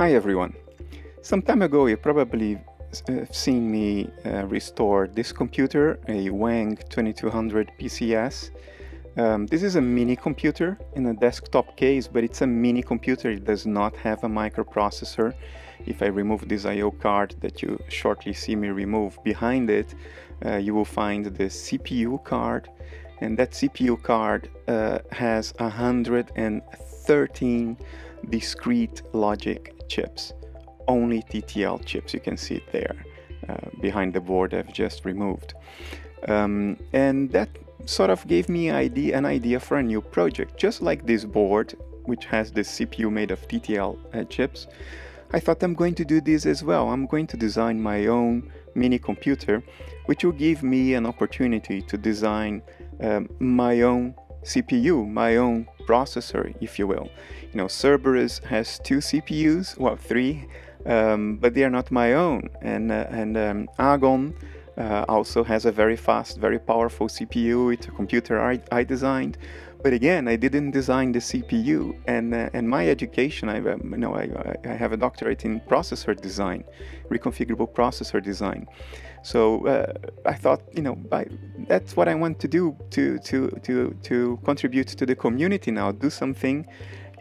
Hi everyone. Some time ago you probably seen me restore this computer, a Wang 2200 PCS. This is a mini computer in a desktop case, but it's a mini computer. It does not have a microprocessor. If I remove this I/O card that you shortly see me remove, behind it you will find the CPU card, and that CPU card has 113 discrete logic chips, only TTL chips. You can see it there behind the board I've just removed, and that sort of gave me an idea for a new project. Just like this board, which has the CPU made of TTL chips, I thought I'm going to do this as well. I'm going to design my own mini computer, which will give me an opportunity to design my own CPU, my own processor, if you will. You know, Cerberus has 2 CPUs, well, 3, but they are not my own. And Argon also has a very fast, very powerful CPU. It's a computer I designed, but again, I didn't design the CPU. And my education, I have a doctorate in processor design, reconfigurable processor design. So I thought, that's what I want to do to contribute to the community now. Do something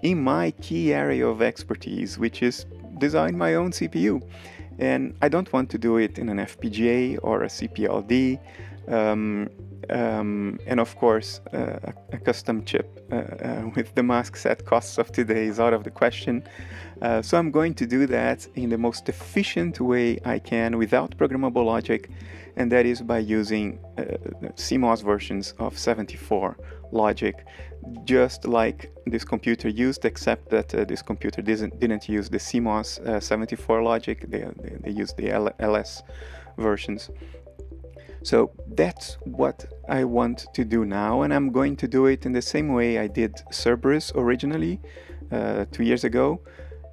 in my key area of expertise, which is design my own CPU. And I don't want to do it in an FPGA or a CPLD, and of course a custom chip with the mask set costs of today is out of the question. So I'm going to do that in the most efficient way I can without programmable logic, and that is by using CMOS versions of 74 logic, just like this computer used, except that this computer didn't use the CMOS 74 logic. They used the LS versions. So that's what I want to do now, and I'm going to do it in the same way I did Cerberus originally 2 years ago,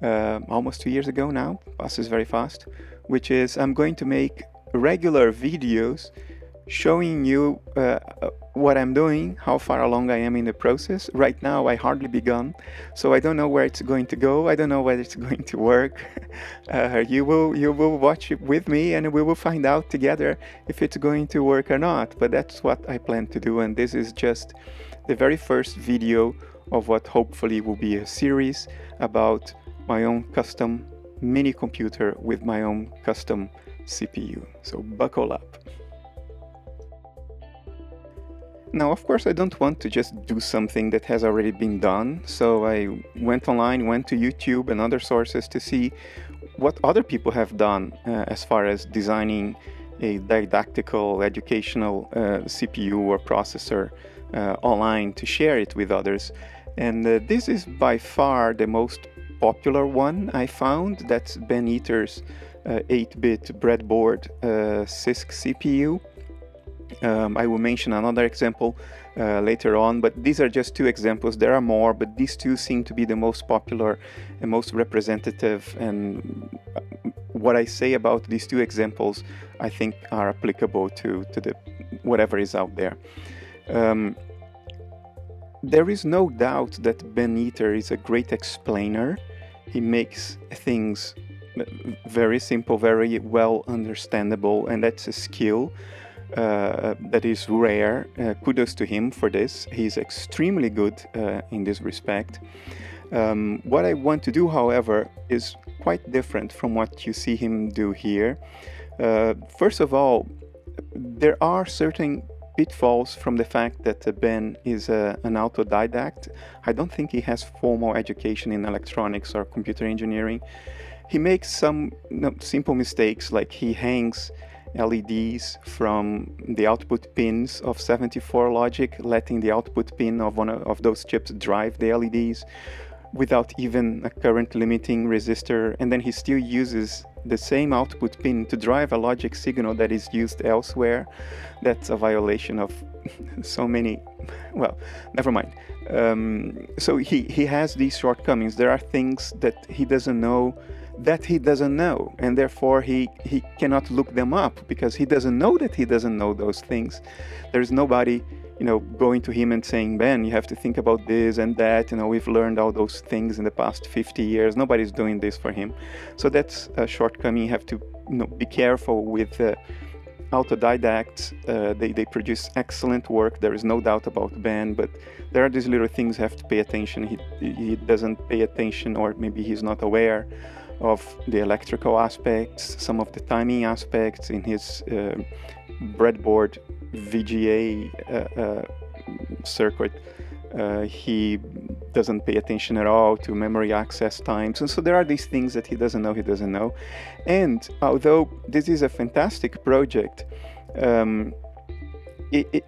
almost 2 years ago now, passes very fast, which is I'm going to make regular videos showing you what I'm doing, how far along I am in the process. Right now I hardly begun, so I don't know where it's going to go. I don't know whether it's going to work. You will watch it with me, and we will find out together if it's going to work or not. But that's what I plan to do, and this is just the very first video of what hopefully will be a series about my own custom mini computer with my own custom CPU. So buckle up. Now, of course, I don't want to just do something that has already been done, so I went online, went to YouTube and other sources to see what other people have done as far as designing a didactical, educational CPU or processor online to share it with others. And this is by far the most popular one I found. That's Ben Eater's 8-bit breadboard RISC CPU. I will mention another example later on, but these are just 2 examples. There are more, but these 2 seem to be the most popular and most representative, and what I say about these 2 examples I think are applicable to the whatever is out there. There is no doubt that Ben Eater is a great explainer. He makes things very simple, very well understandable, and that's a skill that is rare. Kudos to him for this. He's extremely good in this respect. What I want to do, however, is quite different from what you see him do here. First of all, there are certain pitfalls from the fact that Ben is an autodidact. I don't think he has formal education in electronics or computer engineering. He makes some simple mistakes, like he hangs LEDs from the output pins of 74 logic, letting the output pin of one of those chips drive the LEDs without even a current limiting resistor, and then he still uses the same output pin to drive a logic signal that is used elsewhere. That's a violation of so many, well, never mind. So he has these shortcomings. There are things that he doesn't know, and therefore he cannot look them up because he doesn't know that he doesn't know those things. There's nobody going to him and saying, Ben, you have to think about this and that. We've learned all those things in the past 50 years. Nobody's doing this for him. So that's a shortcoming. You have to be careful with autodidacts. They produce excellent work. There is no doubt about Ben, but there are these little things you have to pay attention. He doesn't pay attention, or maybe he's not aware of the electrical aspects, some of the timing aspects in his breadboard VGA circuit. He doesn't pay attention at all to memory access times, and so there are these things that he doesn't know. And although this is a fantastic project,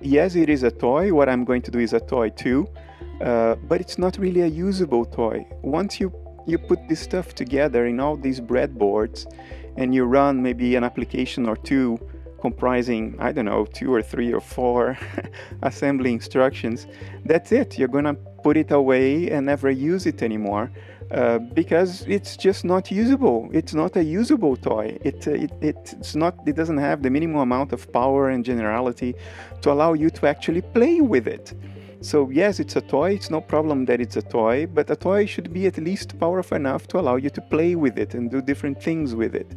yes, it is a toy. What I'm going to do is a toy too, but it's not really a usable toy. Once you put this stuff together in all these breadboards and you run maybe an application or two comprising, I don't know, 2 or 3 or 4 assembly instructions, that's it. You're gonna put it away and never use it anymore because it's just not usable. It's not a usable toy. It doesn't have the minimum amount of power and generality to allow you to actually play with it. So yes, it's a toy. It's no problem that it's a toy, but a toy should be at least powerful enough to allow you to play with it and do different things with it.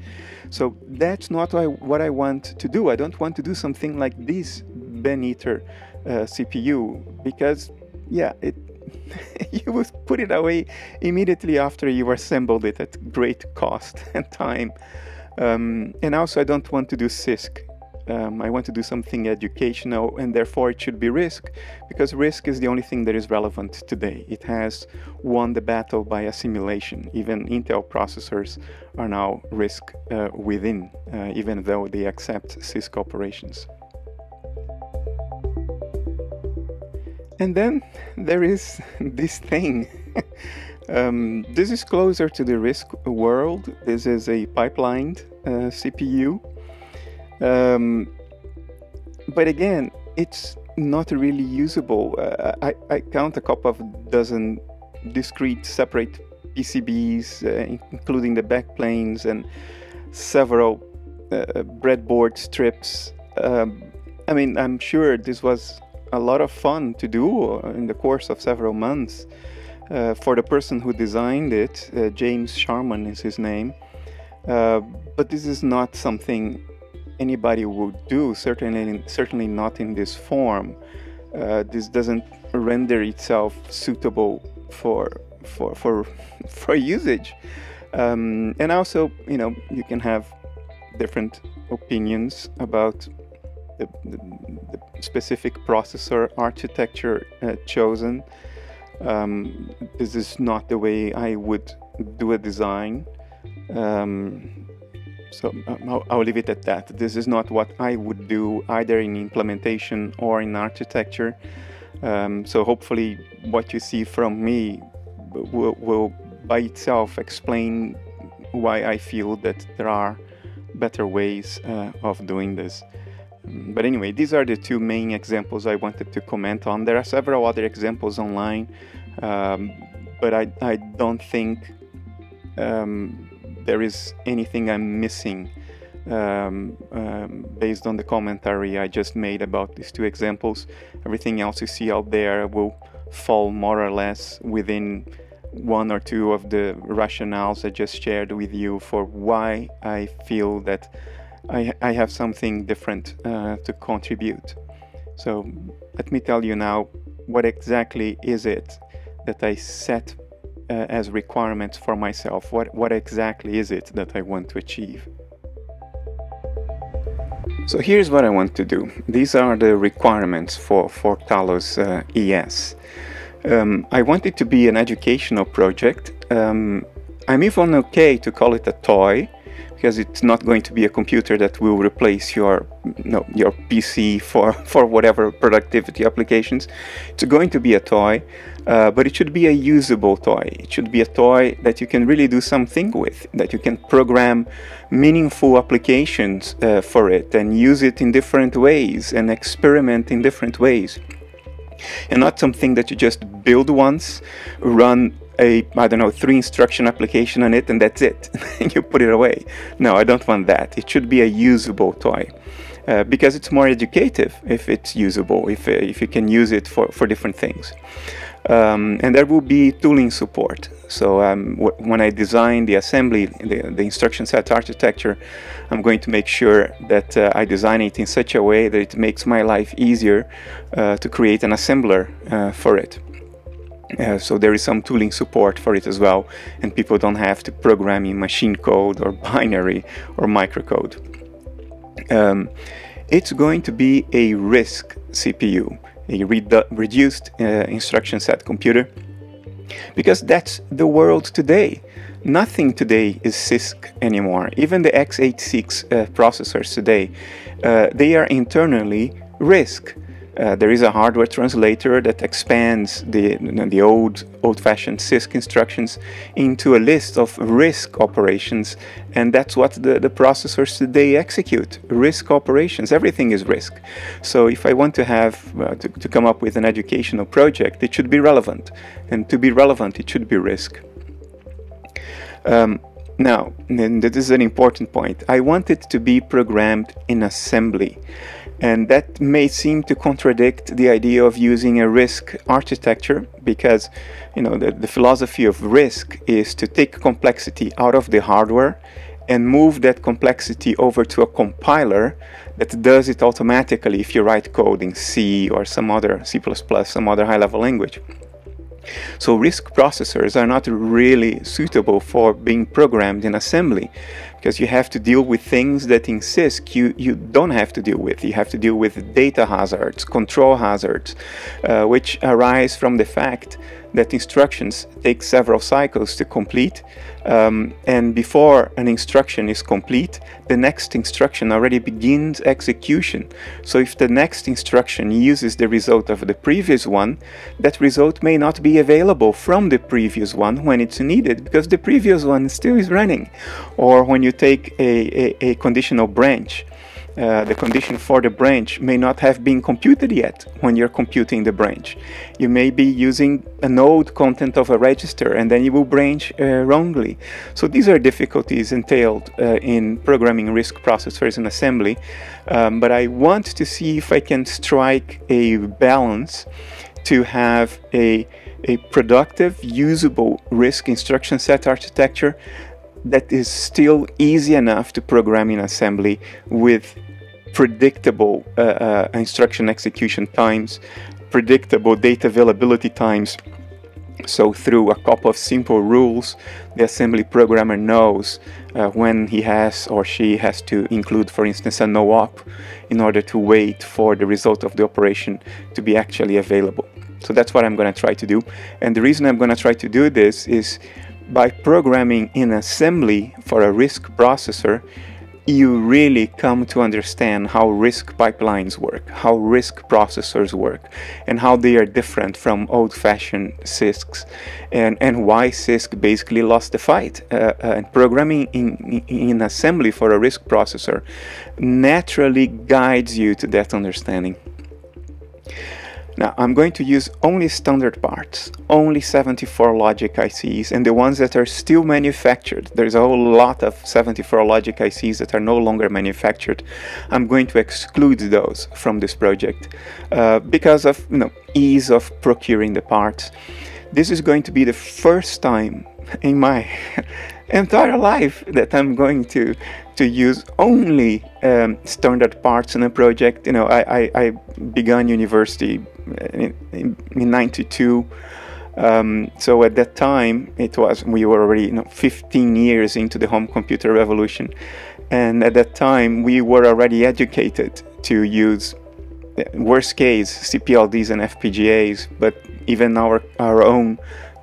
So that's not what I want to do. I don't want to do something like this Ben Eater CPU, because yeah, you would put it away immediately after you assembled it at great cost and time. And also I don't want to do RISC. I want to do something educational, and therefore it should be RISC, because RISC is the only thing that is relevant today. It has won the battle by assimilation. Even Intel processors are now RISC within, even though they accept CISC operations. And then there is this thing. This is closer to the RISC world. This is a pipelined CPU. But again, it's not really usable. I count a couple of dozen discrete separate PCBs, including the backplanes and several breadboard strips. I mean, I'm sure this was a lot of fun to do in the course of several months. For the person who designed it, James Sharman is his name. But this is not something anybody would do, certainly not in this form. This doesn't render itself suitable for usage. And also, you can have different opinions about the specific processor architecture chosen. This is not the way I would do a design. So I'll leave it at that. This is not what I would do either in implementation or in architecture. So hopefully what you see from me will by itself explain why I feel that there are better ways of doing this. But anyway, these are the two main examples I wanted to comment on. There are several other examples online, but I don't think there is anything I'm missing based on the commentary I just made about these two examples. Everything else you see out there will fall more or less within one or two of the rationales I just shared with you for why I feel that I have something different to contribute. So let me tell you now, what exactly is it that I set as requirements for myself? What exactly is it that I want to achieve? So here's what I want to do. These are the requirements for Talos ES. I want it to be an educational project. I'm even okay to call it a toy, because it's not going to be a computer that will replace your PC for whatever productivity applications. It's going to be a toy, but it should be a usable toy. It should be a toy that you can really do something with, that you can program meaningful applications for it and use it in different ways and experiment in different ways. And not something that you just build once, run I don't know, 3 instruction application on it and that's it. And you put it away. No, I don't want that. It should be a usable toy. Because it's more educative if it's usable, if you can use it for different things. And there will be tooling support. So when I design the assembly, the instruction set architecture, I'm going to make sure that I design it in such a way that it makes my life easier to create an assembler for it. So there is some tooling support for it as well, and people don't have to program in machine code or binary or microcode. It's going to be a RISC CPU, a reduced instruction set computer, because that's the world today. Nothing today is CISC anymore. Even the x86 processors today, they are internally RISC. There is a hardware translator that expands the old-fashioned CISC instructions into a list of RISC operations, and that's what the processors today execute. RISC operations, everything is RISC. So if I want to have to come up with an educational project, it should be relevant, and to be relevant, it should be RISC. Now, and this is an important point, I want it to be programmed in assembly. And that may seem to contradict the idea of using a RISC architecture, because the philosophy of RISC is to take complexity out of the hardware and move that complexity over to a compiler that does it automatically if you write code in C or some other C++, some other high-level language. So RISC processors are not really suitable for being programmed in assembly, because you have to deal with things that in CISC you don't have to deal with. You have to deal with data hazards, control hazards, which arise from the fact that instructions take several cycles to complete, and before an instruction is complete, the next instruction already begins execution. So if the next instruction uses the result of the previous one, that result may not be available from the previous one when it's needed, because the previous one still is running. Or when you take a conditional branch, the condition for the branch may not have been computed yet when you're computing the branch. You may be using an old content of a register, and then you will branch wrongly. So these are difficulties entailed in programming RISC processors in assembly, but I want to see if I can strike a balance to have a productive, usable RISC instruction set architecture that is still easy enough to program in assembly with predictable instruction execution times, predictable data availability times. So through a couple of simple rules, the assembly programmer knows when he has or she has to include, for instance, a no-op in order to wait for the result of the operation to be actually available. So that's what I'm going to try to do. And the reason I'm going to try to do this is by programming in assembly for a RISC processor, you really come to understand how RISC pipelines work, how RISC processors work, and how they are different from old-fashioned CISCs, and why CISC basically lost the fight. And programming in assembly for a RISC processor naturally guides you to that understanding. Now, I'm going to use only standard parts, only 74 logic ICs, and the ones that are still manufactured. There's a whole lot of 74 logic ICs that are no longer manufactured. I'm going to exclude those from this project because of ease of procuring the parts. This is going to be the first time in my entire life that I'm going to use only standard parts in a project. I began university in 92, so at that time we were already 15 years into the home computer revolution, and at that time we were already educated to use worst case CPLDs and FPGAs, but even our own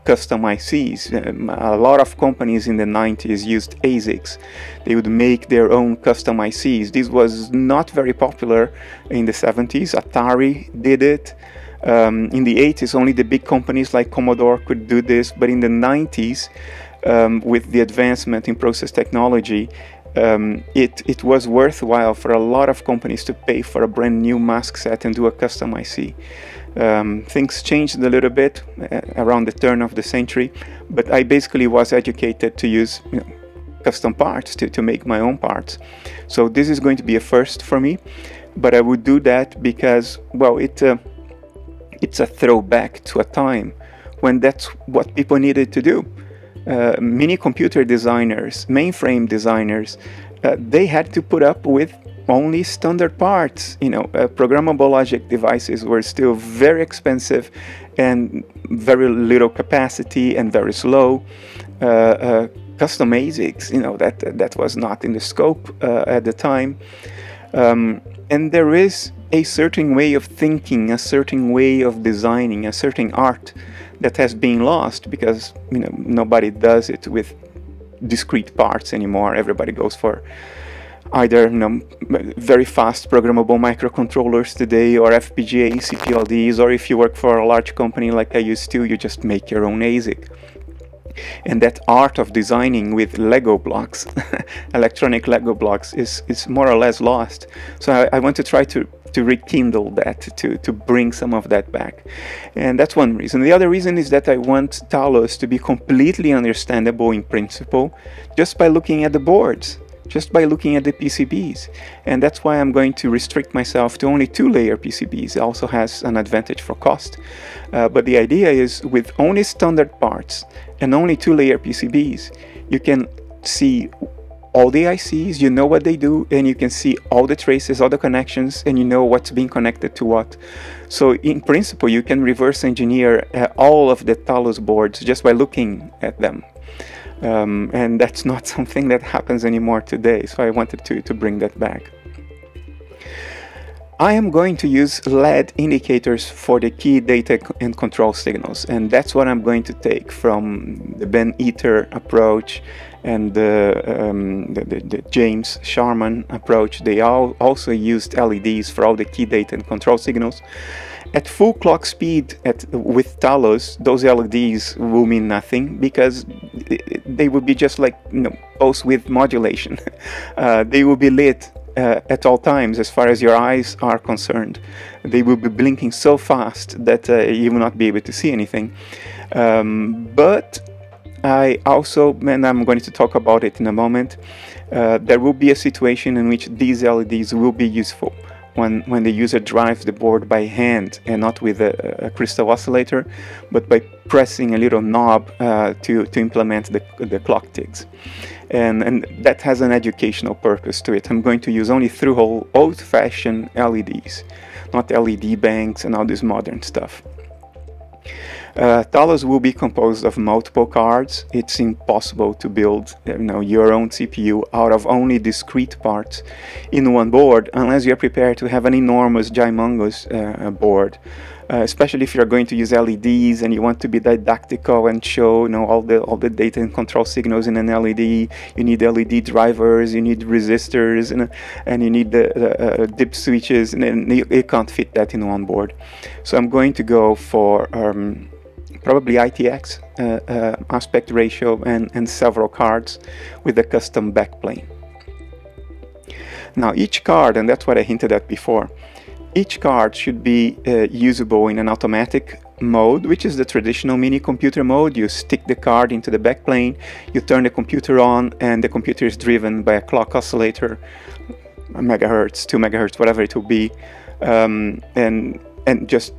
custom ICs. A lot of companies in the 90s used ASICs. They would make their own custom ICs. This was not very popular in the 70s. Atari did it. In the 80s, only the big companies like Commodore could do this, but in the 90s, with the advancement in process technology, it was worthwhile for a lot of companies to pay for a brand new mask set and do a custom IC. Things changed a little bit around the turn of the century, but I basically was educated to use custom parts to make my own parts. So this is going to be a first for me, but I would do that because, well, it's a throwback to a time when that's what people needed to do. Mini computer designers, mainframe designers, they had to put up with only standard parts. Programmable logic devices were still very expensive and very little capacity and very slow. Custom ASICs, that was not in the scope at the time. And there is a certain way of thinking, a certain way of designing, a certain art that has been lost because nobody does it with discrete parts anymore. Everybody goes for either very fast programmable microcontrollers today, or FPGA CPLDs, or if you work for a large company like I used to, you just make your own ASIC. And that art of designing with Lego blocks, electronic Lego blocks, is more or less lost. So I want to try to rekindle that, to bring some of that back. And that's one reason. The other reason is that I want Talos to be completely understandable in principle just by looking at the boards, just by looking at the PCBs. And that's why I'm going to restrict myself to only 2-layer PCBs. It also has an advantage for cost. But the idea is, with only standard parts and only 2-layer PCBs, you can see all the ICs, you know what they do, and you can see all the traces, all the connections, and you know what's being connected to what. So in principle, you can reverse engineer all of the Talos boards just by looking at them. And that's not something that happens anymore today, so I wanted to bring that back. I am going to use LED indicators for the key data and control signals, and that's what I'm going to take from the Ben Eater approach and the James Sharman approach. They all also used LEDs for all the key data and control signals. At full clock speed with Talos, those LEDs will mean nothing because they will be just like pulse width modulation. They will be lit at all times as far as your eyes are concerned. They will be blinking so fast that you will not be able to see anything. But I also, and I'm going to talk about it in a moment, there will be a situation in which these LEDs will be useful when the user drives the board by hand and not with a crystal oscillator, but by pressing a little knob to implement the clock ticks. And that has an educational purpose to it. I'm going to use only through-hole old-fashioned LEDs, not LED banks and all this modern stuff. Talos will be composed of multiple cards. It's impossible to build your own CPU out of only discrete parts in one board unless you're prepared to have an enormous, gigantous board. Especially if you're going to use LEDs and you want to be didactical and show all the data and control signals in an LED. You need LED drivers, you need resistors, and you need the dip switches, and you can't fit that in one board. So I'm going to go for probably ITX aspect ratio and several cards with a custom backplane. Now each card, and that's what I hinted at before, each card should be usable in an automatic mode, which is the traditional mini computer mode. You stick the card into the backplane, you turn the computer on, and the computer is driven by a clock oscillator, a megahertz, 2 megahertz, whatever it will be, and just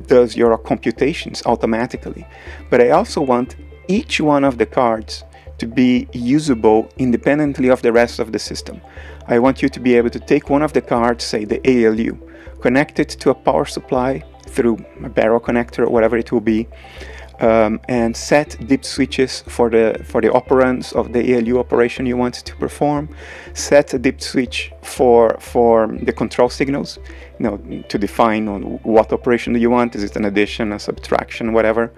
does your computations automatically. But I also want each one of the cards to be usable independently of the rest of the system. I want you to be able to take one of the cards, say the ALU, connect it to a power supply through a barrel connector or whatever it will be, and set dip switches for the operands of the ALU operation you want to perform. Set a dip switch for the control signals, to define what operation do you want. Is it an addition, a subtraction, whatever,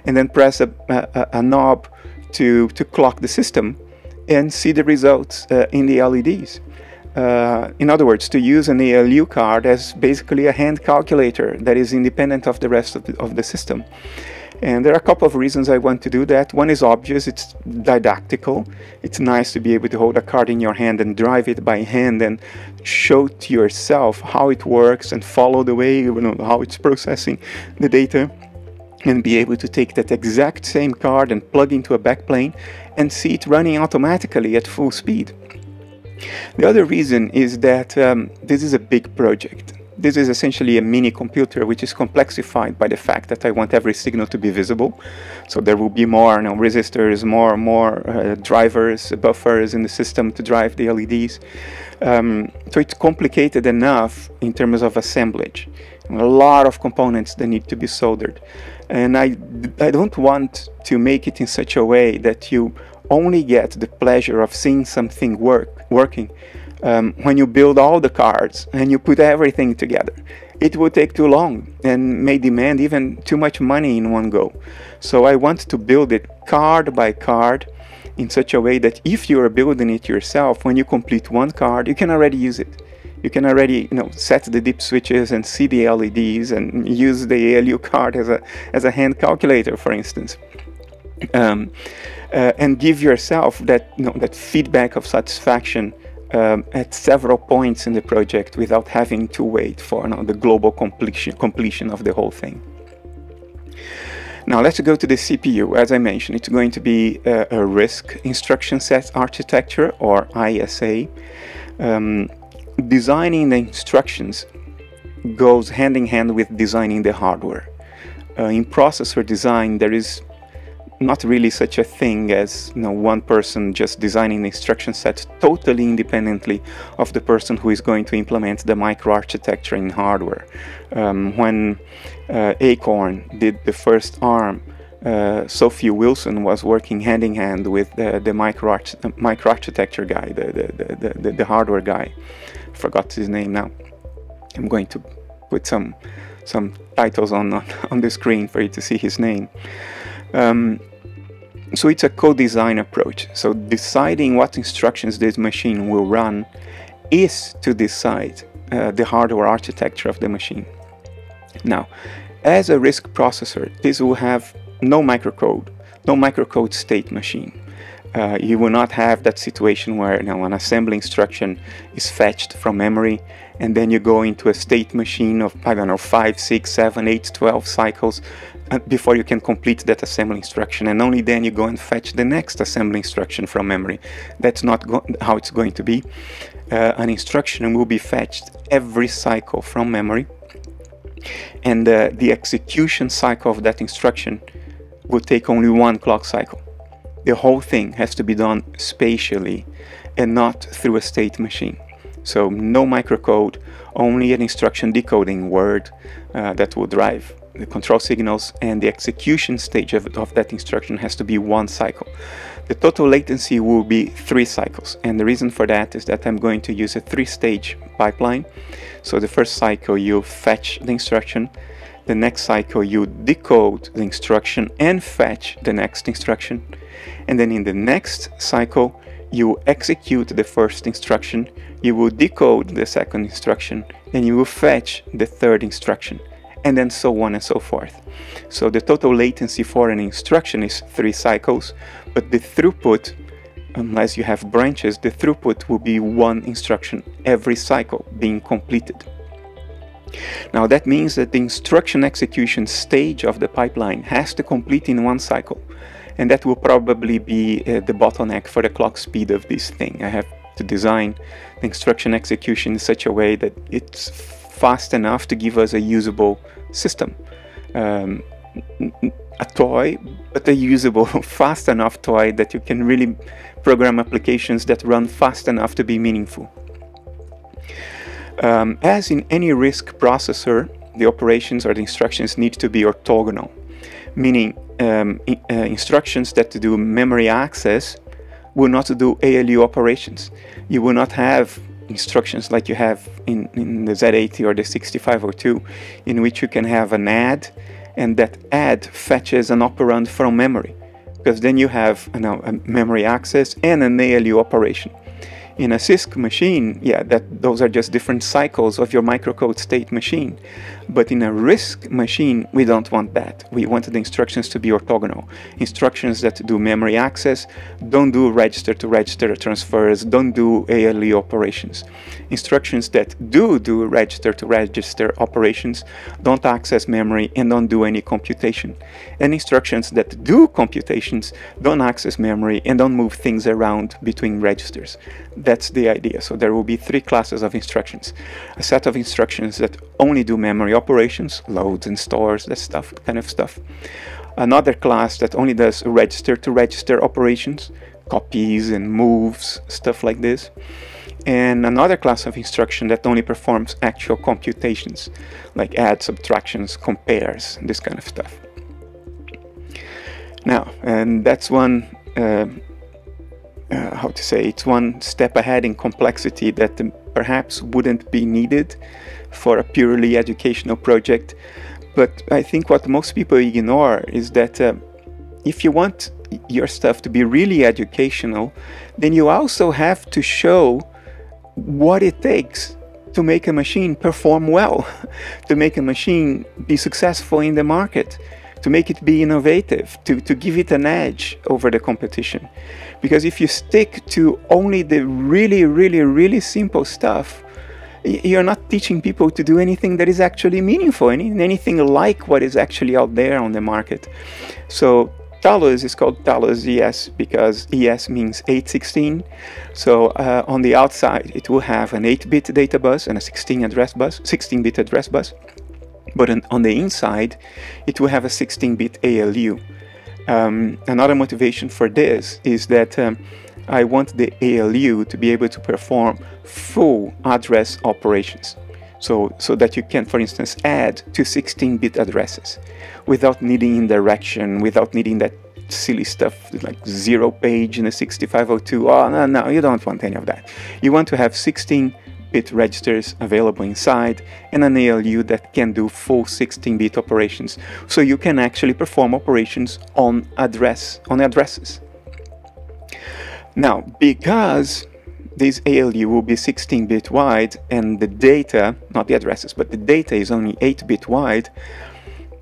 and then press a knob to clock the system and see the results in the LEDs. In other words, to use an ALU card as basically a hand calculator that is independent of the rest of the system. And there are a couple of reasons I want to do that. One is obvious, it's didactical. It's nice to be able to hold a card in your hand and drive it by hand and show to yourself how it works and follow the way, how it's processing the data, and be able to take that exact same card and plug into a backplane and see it running automatically at full speed. The other reason is that this is a big project. This is essentially a mini computer, which is complexified by the fact that I want every signal to be visible. So there will be more resistors, more drivers, buffers in the system to drive the LEDs. So it's complicated enough in terms of assemblage. A lot of components that need to be soldered. And I don't want to make it in such a way that you only get the pleasure of seeing something working when you build all the cards and you put everything together. It will take too long and may demand even too much money in one go. So I want to build it card by card in such a way that if you are building it yourself, when you complete one card, you can already use it. You can already set the dip switches and see the LEDs and use the ALU card as a hand calculator, for instance. And give yourself that feedback of satisfaction at several points in the project without having to wait for the global completion of the whole thing. Now let's go to the CPU. As I mentioned, it's going to be a RISC instruction set architecture, or ISA. Designing the instructions goes hand in hand with designing the hardware. In processor design, there is not really such a thing as one person just designing the instruction set totally independently of the person who is going to implement the microarchitecture in hardware. When Acorn did the first ARM, Sophie Wilson was working hand in hand with the microarchitecture guy, the hardware guy. I forgot his name now. I'm going to put some titles on the screen for you to see his name. So it's a co-design approach. So deciding what instructions this machine will run is to decide the hardware architecture of the machine. Now, as a RISC processor, this will have no microcode state machine. You will not have that situation where an assembly instruction is fetched from memory and then you go into a state machine of, 5, 6, 7, 8, 12 cycles before you can complete that assembly instruction, and only then you go and fetch the next assembly instruction from memory. That's not how it's going to be. An instruction will be fetched every cycle from memory, and the execution cycle of that instruction will take only one clock cycle. The whole thing has to be done spatially and not through a state machine. So no microcode, only an instruction decoding word that will drive the control signals, and the execution stage of that instruction has to be one cycle. The total latency will be 3 cycles, and the reason for that is that I'm going to use a 3-stage pipeline. So the first cycle you fetch the instruction, the next cycle you decode the instruction and fetch the next instruction, and then in the next cycle you execute the first instruction, you will decode the second instruction, and you will fetch the third instruction, and then so on and so forth. So the total latency for an instruction is 3 cycles, but the throughput, unless you have branches, the throughput will be 1 instruction every cycle being completed. Now that means that the instruction execution stage of the pipeline has to complete in 1 cycle, and that will probably be the bottleneck for the clock speed of this thing. I have to design the instruction execution in such a way that it's fast enough to give us a usable system. A toy, but a usable, fast enough toy that you can really program applications that run fast enough to be meaningful. As in any RISC processor, the operations or the instructions need to be orthogonal, meaning instructions that do memory access will not do ALU operations. You will not have instructions like you have in the Z80 or the 6502, in which you can have an add, and that add fetches an operand from memory, because then you have a memory access and an ALU operation. In a CISC machine, those are just different cycles of your microcode state machine. But in a RISC machine, we don't want that. We want the instructions to be orthogonal. Instructions that do memory access, don't do register-to-register transfers, don't do ALE operations. Instructions that do register-to-register operations, don't access memory, and don't do any computation. And instructions that do computations, don't access memory, and don't move things around between registers. That's the idea. So there will be three classes of instructions. A set of instructions that only do memory operations, loads and stores, that kind of stuff. Another class that only does register-to-register operations, copies and moves, stuff like this. And another class of instruction that only performs actual computations, like add, subtractions, compares, this kind of stuff. Now, and that's one, it's one step ahead in complexity that perhaps wouldn't be needed for a purely educational project. But I think what most people ignore is that if you want your stuff to be really educational, then you also have to show what it takes to make a machine perform well, to make a machine be successful in the market, to make it be innovative, to give it an edge over the competition. Because if you stick to only the really simple stuff, you're not teaching people to do anything that is actually meaningful, anything like what is actually out there on the market. So Talos is called Talos ES because ES means 816. So on the outside, it will have an 8-bit data bus and a 16-bit address bus. But on the inside, it will have a 16-bit ALU. Another motivation for this is that I want the ALU to be able to perform full address operations. So that you can, for instance, add to 16-bit addresses without needing indirection, without needing that silly stuff like 0 page in a 6502. Oh, no, you don't want any of that. You want to have 16-bit registers available inside and an ALU that can do full 16-bit operations. So you can actually perform operations on addresses. Now, because this ALU will be 16-bit wide and the data, not the addresses, but the data is only 8-bit wide,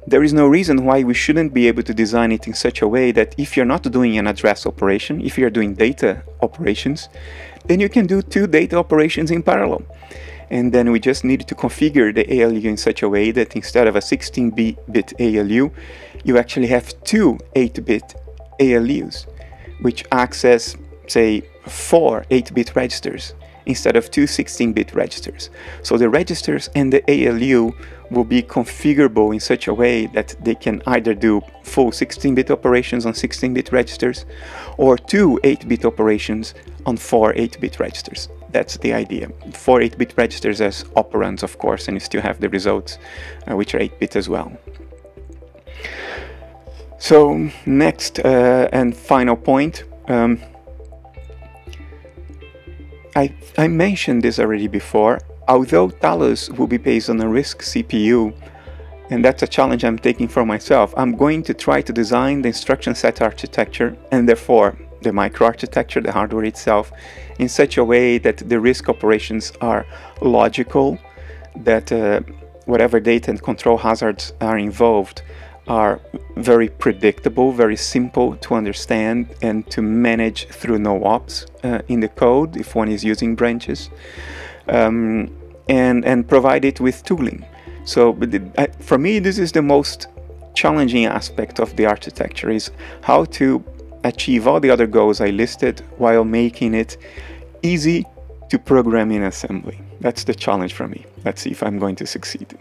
there is no reason why we shouldn't be able to design it in such a way that if you're not doing an address operation, if you're doing data operations, then you can do 2 data operations in parallel. And then we just need to configure the ALU in such a way that instead of a 16-bit ALU, you actually have 2 8-bit ALUs, which access, say, 4 8-bit registers instead of 2 16-bit registers. So the registers and the ALU will be configurable in such a way that they can either do full 16-bit operations on 16-bit registers or 2 8-bit operations on 4 8-bit registers. That's the idea. 4 8-bit registers as operands, of course, and you still have the results, which are 8-bit as well. So next and final point. I mentioned this already before. Although Talos will be based on a RISC CPU, and that's a challenge I'm taking for myself, I'm going to try to design the instruction set architecture and therefore the microarchitecture, the hardware itself, in such a way that the RISC operations are logical, that whatever data and control hazards are involved are very predictable, very simple to understand and to manage through no ops in the code if one is using branches, and provide it with tooling. So for me, this is the most challenging aspect of the architecture, is how to achieve all the other goals I listed while making it easy to program in assembly. That's the challenge for me. Let's see if I'm going to succeed.